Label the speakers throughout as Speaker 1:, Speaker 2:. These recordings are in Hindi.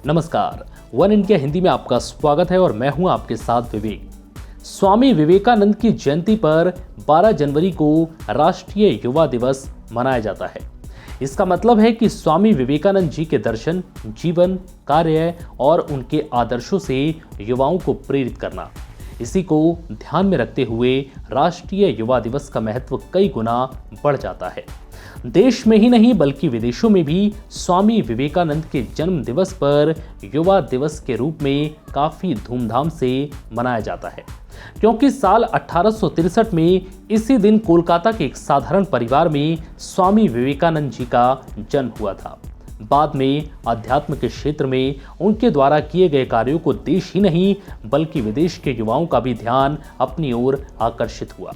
Speaker 1: नमस्कार, वन इंडिया हिंदी में आपका स्वागत है और मैं हूं आपके साथ विवेक। स्वामी विवेकानंद की जयंती पर 12 जनवरी को राष्ट्रीय युवा दिवस मनाया जाता है। इसका मतलब है कि स्वामी विवेकानंद जी के दर्शन, जीवन, कार्य और उनके आदर्शों से युवाओं को प्रेरित करना। इसी को ध्यान में रखते हुए राष्ट्रीय युवा दिवस का महत्व कई गुना बढ़ जाता है। देश में ही नहीं बल्कि विदेशो63 में भी स्वामी विवेकानंद के जन्म दिवस पर युवा दिवस के रूप में काफी धूमधाम से मनाया जाता है, क्योंकि साल 1863 में इसी दिन कोलकाता के एक साधारण परिवार में स्वामी विवेकानंद जी का जन्म हुआ था। बाद में अध्यात्म के क्षेत्र में उनके द्वारा किए गए कार्यों को देश ही नहीं बल्कि विदेश के युवाओं का भी ध्यान अपनी ओर आकर्षित हुआ।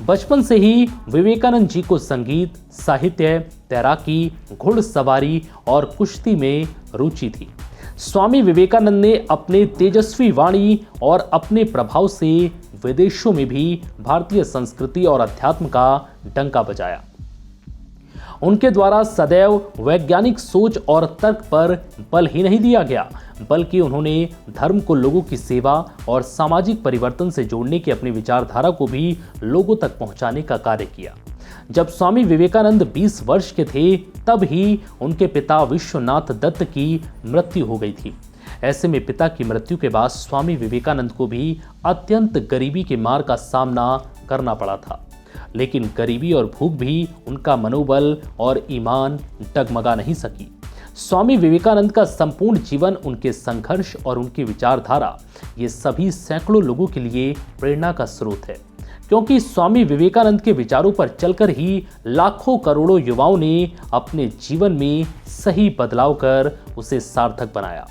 Speaker 1: बचपन से ही विवेकानंद जी को संगीत, साहित्य, तैराकी, घुड़सवारी और कुश्ती में रुचि थी। स्वामी विवेकानंद ने अपने तेजस्वी वाणी और अपने प्रभाव से विदेशों में भी भारतीय संस्कृति और अध्यात्म का डंका बजाया। उनके द्वारा सदैव वैज्ञानिक सोच और तर्क पर बल ही नहीं दिया गया, बल्कि उन्होंने धर्म को लोगों की सेवा और सामाजिक परिवर्तन से जोड़ने की अपनी विचारधारा को भी लोगों तक पहुंचाने का कार्य किया। जब स्वामी विवेकानंद 20 वर्ष के थे, तब ही उनके पिता विश्वनाथ दत्त की मृत्यु हो गई थी। ऐसे में पिता की मृत्यु के बाद स्वामी विवेकानंद को भी अत्यंत गरीबी के मार का सामना करना पड़ा था। लेकिन गरीबी और भूख भी उनका मनोबल और ईमान डगमगा नहीं सकी। स्वामी विवेकानंद का संपूर्ण जीवन, उनके संघर्ष और उनकी विचारधारा, ये सभी सैकड़ों लोगों के लिए प्रेरणा का स्रोत है, क्योंकि स्वामी विवेकानंद के विचारों पर चलकर ही लाखों करोड़ों युवाओं ने अपने जीवन में सही बदलाव कर उसे सार्थक बनाया।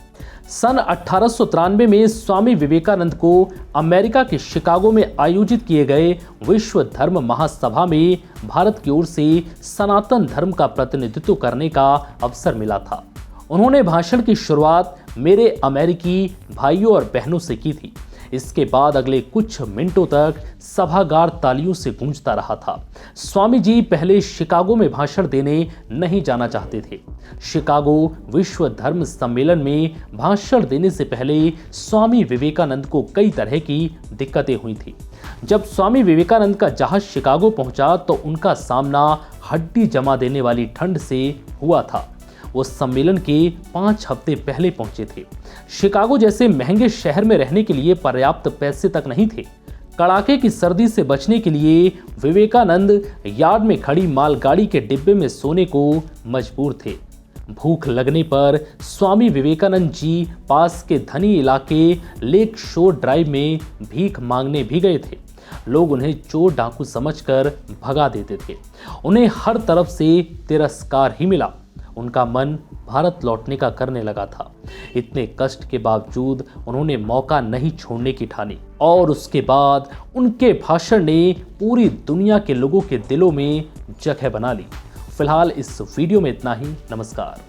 Speaker 1: सन 1893 में स्वामी विवेकानंद को अमेरिका के शिकागो में आयोजित किए गए विश्व धर्म महासभा में भारत की ओर से सनातन धर्म का प्रतिनिधित्व करने का अवसर मिला था। उन्होंने भाषण की शुरुआत मेरे अमेरिकी भाइयों और बहनों से की थी। इसके बाद अगले कुछ मिनटों तक सभागार तालियों से गूंजता रहा था। स्वामी जी पहले शिकागो में भाषण देने नहीं जाना चाहते थे। शिकागो विश्व धर्म सम्मेलन में भाषण देने से पहले स्वामी विवेकानंद को कई तरह की दिक्कतें हुई थी। जब स्वामी विवेकानंद का जहाज शिकागो पहुंचा तो उनका सामना हड्डी जमा देने वाली ठंड से हुआ था। वो सम्मेलन के 5 हफ्ते पहले पहुंचे थे। शिकागो जैसे महंगे शहर में रहने के लिए पर्याप्त पैसे तक नहीं थे। कड़ाके की सर्दी से बचने के लिए विवेकानंद यार्ड में खड़ी मालगाड़ी के डिब्बे में सोने को मजबूर थे। भूख लगने पर स्वामी विवेकानंद जी पास के धनी इलाके लेक शोर ड्राइव में भीख मांगने भी गए थे। लोग उन्हें चोर डाकू समझकर भगा देते थे। उन्हें हर तरफ से तिरस्कार ही मिला। उनका मन भारत लौटने का करने लगा था। इतने कष्ट के बावजूद उन्होंने मौका नहीं छोड़ने की ठानी और उसके बाद उनके भाषण ने पूरी दुनिया के लोगों के दिलों में जगह बना ली। फिलहाल इस वीडियो में इतना ही। नमस्कार।